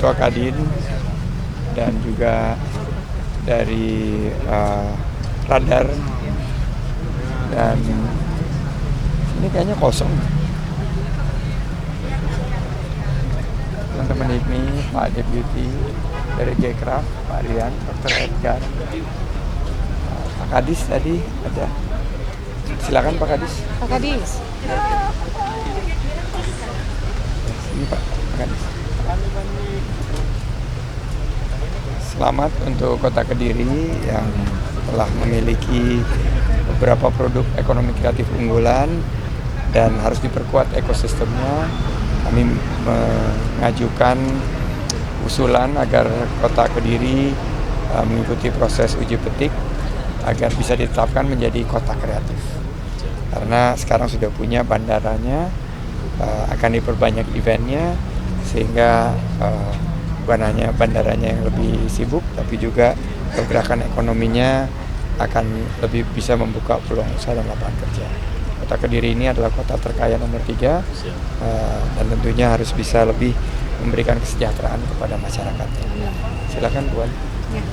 Kadin dan juga dari radar, dan ini kayaknya kosong. Teman-teman ini Pak Deputi dari Gcraft, Pak Rian, Dr. Edgar, Pak Kadis tadi ada. Silakan Pak Kadis. Pak Kadis. Ini Pak Kadis. Selamat untuk Kota Kediri yang telah memiliki beberapa produk ekonomi kreatif unggulan dan harus diperkuat ekosistemnya. Kami mengajukan usulan agar Kota Kediri mengikuti proses uji petik agar bisa ditetapkan menjadi kota kreatif. Karena sekarang sudah punya bandaranya, akan diperbanyak eventnya, sehingga bukan hanya bandaranya yang lebih sibuk, tapi juga pergerakan ekonominya akan lebih bisa membuka peluang usaha dan lapangan kerja. Kota Kediri ini adalah kota terkaya nomor 3, dan tentunya harus bisa lebih memberikan kesejahteraan kepada masyarakatnya. Silakan Puan. Ya.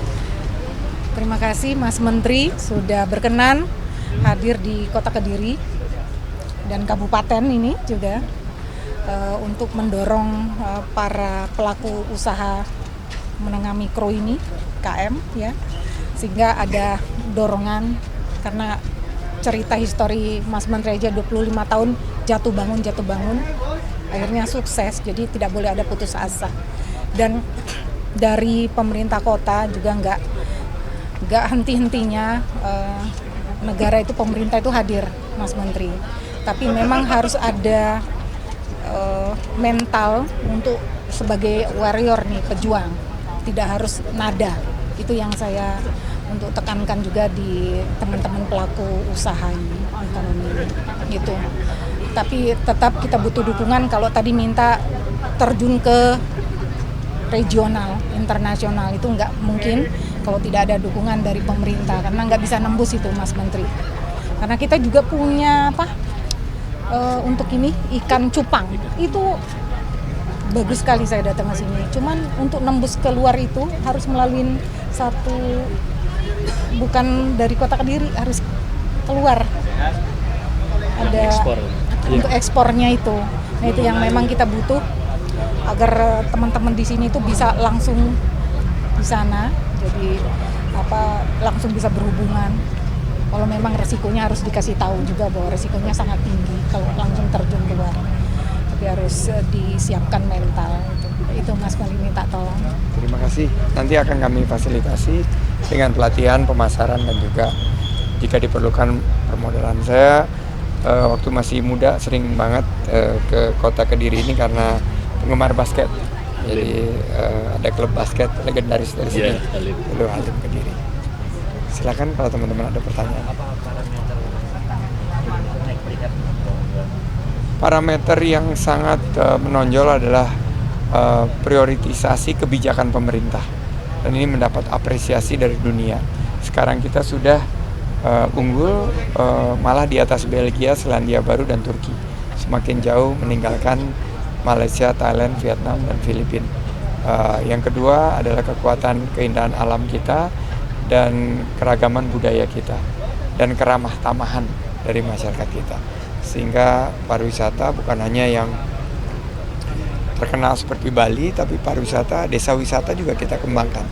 Terima kasih Mas Menteri sudah berkenan hadir di Kota Kediri dan Kabupaten ini juga untuk mendorong para pelaku usaha menengah mikro ini, KM ya, sehingga ada dorongan karena cerita histori Mas Menteri aja 25 tahun jatuh bangun, akhirnya sukses, jadi tidak boleh ada putus asa. Dan dari pemerintah kota juga nggak henti-hentinya negara itu, pemerintah itu hadir Mas Menteri, tapi memang harus ada mental untuk sebagai warrior nih, pejuang, tidak harus nada. Itu yang saya untuk tekankan juga di teman-teman pelaku usaha ekonomi gitu. Tapi tetap kita butuh dukungan. Kalau tadi minta terjun ke regional, internasional, itu nggak mungkin kalau tidak ada dukungan dari pemerintah, karena nggak bisa nembus itu Mas Menteri. Karena kita juga punya untuk ini ikan cupang itu bagus sekali, saya datang ke sini. Cuman untuk nembus keluar itu harus melalui satu, bukan dari Kota Kediri, harus keluar. Ada ekspor. Untuk ekspornya itu. Nah itu yang memang kita butuh agar teman-teman di sini itu bisa langsung di sana. Jadi langsung bisa berhubungan. Kalau memang resikonya harus dikasih tahu juga bahwa resikonya sangat tinggi kalau langsung terjun keluar. Tapi harus disiapkan mental. Itu Mas Menteri minta tolong. Terima kasih. Nanti akan kami fasilitasi dengan pelatihan, pemasaran, dan juga jika diperlukan permodalan. Saya waktu masih muda sering banget ke Kota Kediri ini karena penggemar basket. Jadi ada klub basket legendaris dari sini, dulu Halim Kediri. Silakan kalau teman-teman ada pertanyaan. Parameter yang sangat menonjol adalah prioritisasi kebijakan pemerintah, dan ini mendapat apresiasi dari dunia. Sekarang kita sudah unggul, malah di atas Belgia, Selandia Baru, dan Turki. Semakin jauh meninggalkan Malaysia, Thailand, Vietnam, dan Filipina. Yang kedua adalah kekuatan keindahan alam kita dan keragaman budaya kita dan keramah tamahan dari masyarakat kita, sehingga pariwisata bukan hanya yang terkenal seperti Bali, tapi pariwisata, desa wisata juga kita kembangkan.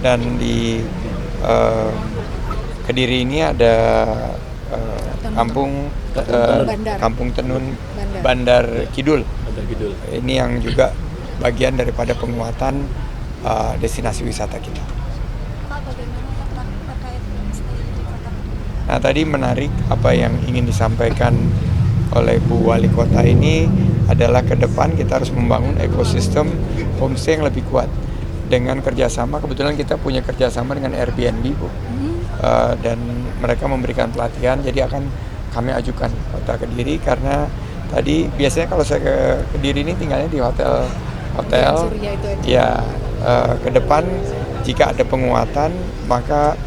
Dan di Kediri ini ada Kampung Tenun Bandar Kidul. Ini yang juga bagian daripada penguatan destinasi wisata kita. Nah, tadi menarik apa yang ingin disampaikan oleh Bu Wali Kota ini adalah ke depan kita harus membangun ekosistem homestay yang lebih kuat dengan kerjasama. Kebetulan kita punya kerjasama dengan Airbnb, Bu, dan mereka memberikan pelatihan. Jadi akan kami ajukan Kota Kediri, karena tadi biasanya kalau saya ke Kediri ini tinggalnya di hotel. Ya, ke depan jika ada penguatan maka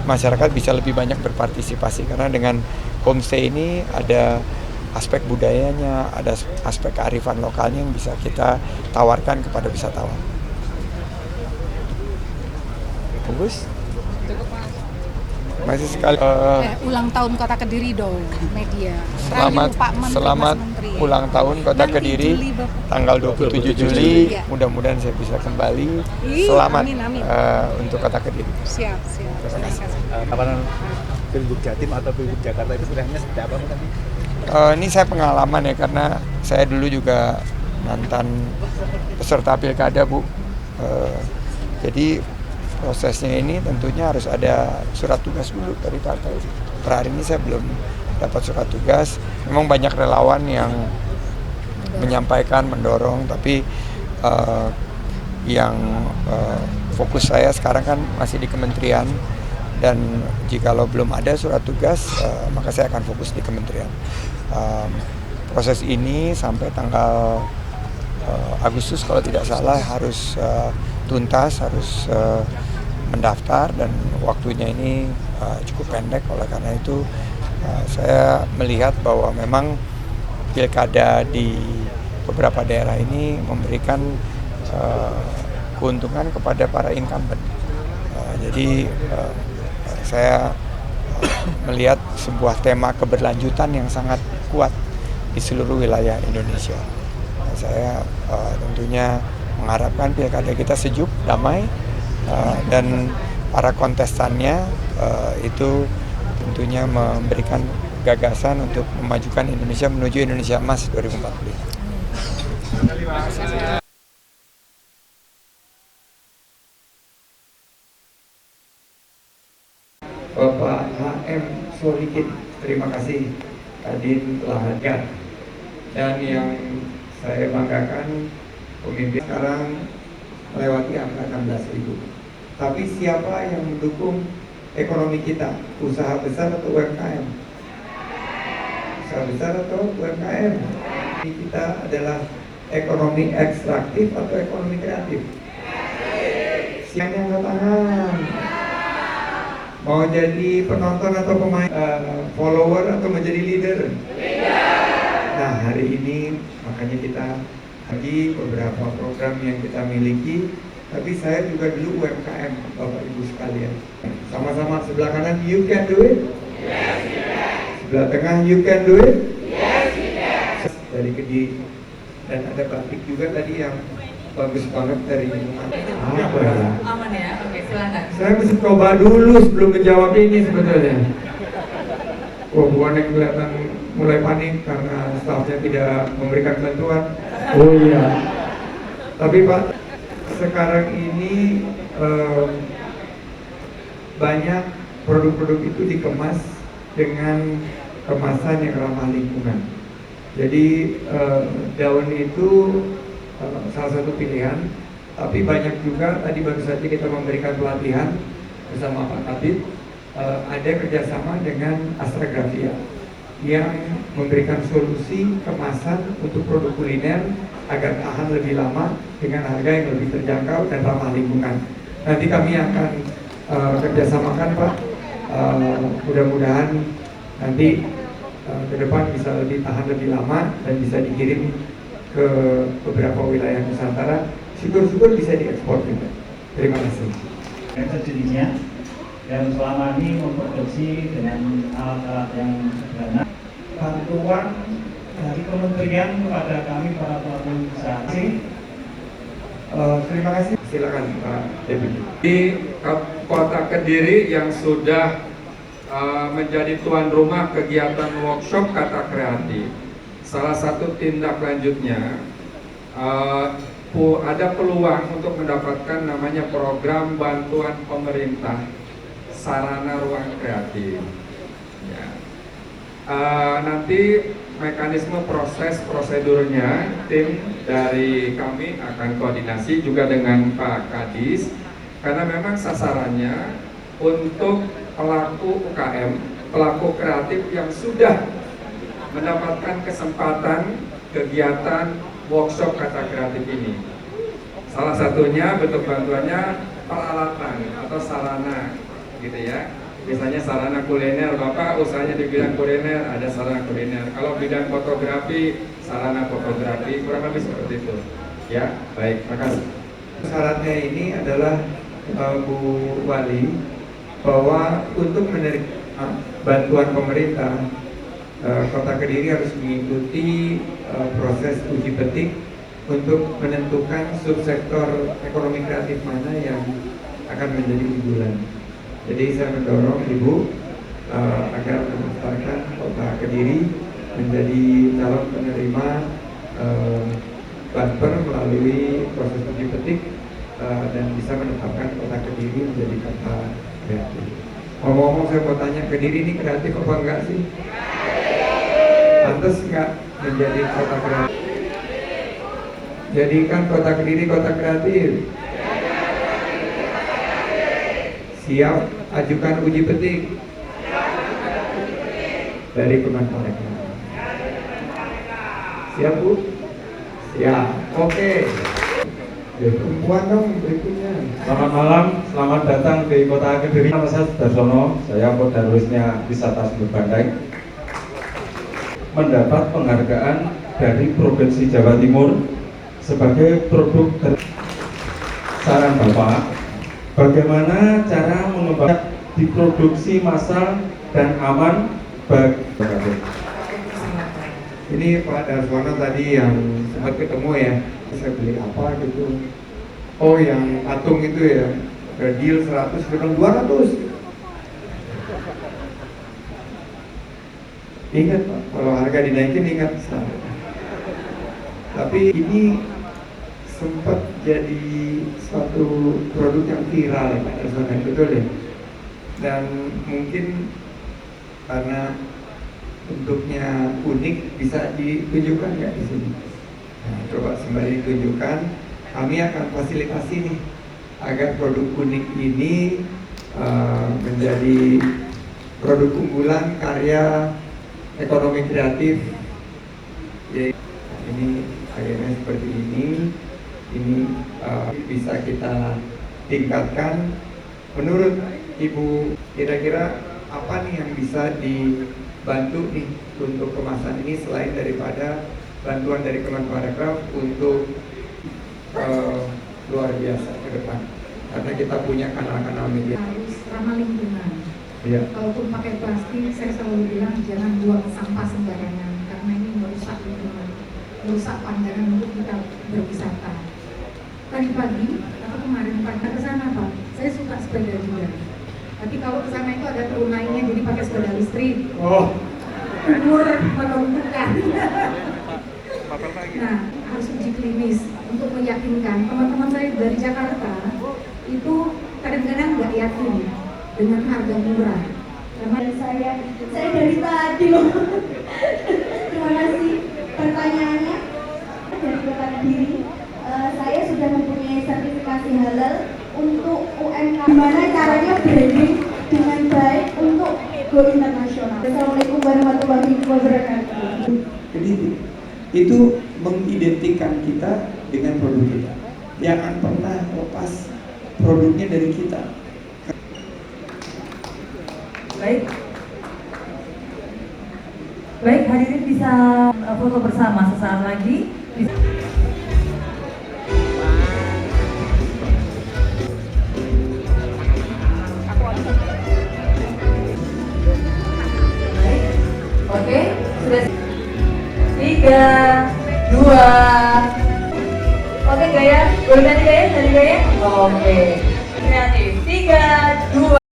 masyarakat bisa lebih banyak berpartisipasi, karena dengan homestay ini ada aspek budayanya, ada aspek kearifan lokalnya yang bisa kita tawarkan kepada wisatawan. Bagus. Masih sekali. Ulang tahun Kota Kediri dong, media. Selamat Pak Menteri, selamat Mas Menteri. ulang tahun Kota Nanti Kediri, Juli, Bapak. tanggal 27 Juli. Iya. Mudah-mudahan saya bisa kembali. Ih, Selamat amin. untuk Kota Kediri. Siap. Terima kasih. Kapan Pilgub Jatim atau Pilgub Jakarta itu pilihannya seperti apa nanti? Ini saya pengalaman ya, karena saya dulu juga mantan peserta pilkada, Bu. Jadi prosesnya ini tentunya harus ada surat tugas dulu dari partai. Per hari ini saya belum dapat surat tugas. Memang banyak relawan yang menyampaikan, mendorong, tapi yang fokus saya sekarang kan masih di kementerian, dan jikalau belum ada surat tugas, maka saya akan fokus di kementerian. Proses ini sampai tanggal Agustus kalau tidak salah harus tuntas, harus mendaftar, dan waktunya ini cukup pendek. Oleh karena itu saya melihat bahwa memang pilkada di beberapa daerah ini memberikan keuntungan kepada para incumbent. Jadi saya melihat sebuah tema keberlanjutan yang sangat kuat di seluruh wilayah Indonesia. Saya tentunya mengharapkan pilkada kita sejuk, damai, dan para kontestannya itu tentunya memberikan gagasan untuk memajukan Indonesia menuju Indonesia Emas 2045. Bapak HM Solikin, terima kasih Kadin telah hadir. Dan yang saya banggakan, pemimpin sekarang melewati angka 16.000. Tapi siapa yang mendukung ekonomi kita? Usaha besar atau UMKM? Usaha besar atau UMKM? Kita adalah ekonomi ekstraktif atau ekonomi kreatif? Siapa yang angkat tangan? Mau jadi penonton atau pemain, follower atau menjadi leader? Nah, hari ini makanya kita bagi beberapa program yang kita miliki. Tapi saya juga dulu UMKM, Bapak Ibu sekalian. Sama-sama, sebelah kanan, you can do it. Yes, you can. Sebelah tengah, you can do it. Yes, you can. Dari Kediri. Dan ada batik juga tadi yang bagus banget dari apa ya? Aman ya, oke silakan. Saya mesti coba dulu sebelum menjawab ini sebetulnya. Wah, bukan yang kelihatan mulai panik karena stafnya tidak memberikan bantuan. Oh iya. Tapi Pak, sekarang ini banyak produk-produk itu dikemas dengan kemasan yang ramah lingkungan. Jadi daun itu salah satu pilihan, tapi banyak juga tadi baru saja kita memberikan pelatihan bersama Pak Kabid, ada kerjasama dengan Astragrafia yang memberikan solusi kemasan untuk produk kuliner agar tahan lebih lama dengan harga yang lebih terjangkau dan ramah lingkungan. Nanti kami akan kerjasamakan Pak, mudah-mudahan nanti ke depan bisa lebih tahan lebih lama dan bisa dikirim ke beberapa wilayah Nusantara. Syukur-syukur bisa diekspor juga. Terima kasih. Sendirinya dan selama ini memproduksi dengan alat-alat yang sederhana. Bantuan dari kementerian kepada kami para pelaku usaha. Terima kasih. Silakan Pak Deputi. Di Kota Kediri yang sudah menjadi tuan rumah kegiatan workshop kata kreatif. Salah satu tindak lanjutnya ada peluang untuk mendapatkan namanya program bantuan pemerintah sarana ruang kreatif. Ya. Nanti mekanisme proses prosedurnya tim dari kami akan koordinasi juga dengan Pak Kadis, karena memang sasarannya untuk pelaku UKM, pelaku kreatif yang sudah mendapatkan kesempatan kegiatan workshop kata kreatif ini. Salah satunya bentuk bantuannya peralatan atau sarana, gitu ya. Misalnya sarana kuliner, Bapak usahanya di bidang kuliner, ada sarana kuliner. Kalau bidang fotografi, sarana fotografi, kurang lebih seperti itu. Ya, baik, makasih. Syaratnya ini adalah Bu Wali, bahwa untuk menerima bantuan pemerintah, Kota Kediri harus mengikuti proses uji petik untuk menentukan subsektor ekonomi kreatif mana yang akan menjadi unggulan. Jadi saya mendorong Ibu agar mendaftarkan Kota Kediri menjadi calon penerima Banper melalui proses uji petik dan bisa menetapkan Kota Kediri menjadi kota kreatif. Ngomong-ngomong, saya mau tanya, Kediri ini kreatif apa enggak sih? Pantes enggak menjadi kota kreatif? Jadikan Kota Kediri kota kreatif. Siap ajukan uji petik dari Kemenparekraf. Siap Bu? Siap. Oke. Perempuan dong berikutnya. Selamat malam, selamat datang di Kota Kediri. Nama saya Sudarsono, saya Kodarwisnya Wisata Sumber Bandeng. Mendapat penghargaan dari Provinsi Jawa Timur sebagai produk saran Bapak, bagaimana cara mengembangkan diproduksi massal dan aman bagi Ini Pak Darsono tadi yang sempat ketemu ya, saya beli apa gitu. Oh yang patung itu ya, udah deal 100, bilang 200. Ingat Pak, kalau harga dinaikin ingat. Tapi ini sempat jadi suatu produk yang viral ya Pak Darsono, betul ya. Dan mungkin karena bentuknya unik, bisa ditunjukkan nggak di sini? Nah, coba sembari tunjukkan, kami akan fasilitasi nih agar produk unik ini menjadi produk unggulan karya ekonomi kreatif. Jadi, ini akhirnya seperti ini bisa kita tingkatkan. Menurut Ibu, kira-kira apa nih yang bisa dibantu nih untuk kemasan ini selain daripada bantuan dari Kemenparekraf untuk luar biasa ke depan, karena kita punya kanal-kanal media. Harus ramah lingkungan. Ya. Kalaupun pakai plastik, saya selalu bilang jangan buang sampah sembarangan karena ini merusak lingkungan, merusak pandangan untuk kita berwisata. Tadi pagi atau kemarin pagi ke sana Pak, saya suka sepeda juga. Tapi kalau ke sana itu ada turunannya, jadi pakai sepeda listrik. Oh. Umur menentukan. Nah, harus uji klinis untuk meyakinkan teman-teman saya dari Jakarta itu kadang-kadang nggak yakin dengan harga murah. Karena saya dari tadi loh. Terima kasih pertanyaannya. Dari Kota Kediri, saya sudah mempunyai sertifikasi halal untuk UMKM. Gimana caranya branding dengan baik untuk go internasional. Assalamualaikum warahmatullahi wabarakatuh. Jadi itu mengidentikan kita dengan produk kita. Jangan pernah lepas produknya dari kita. Baik, hadirin bisa foto bersama sesaat lagi. Oke, sudah 3, 2. Oke, gaya, boleh ganti gaya? Oke, kreatif. 3, 2.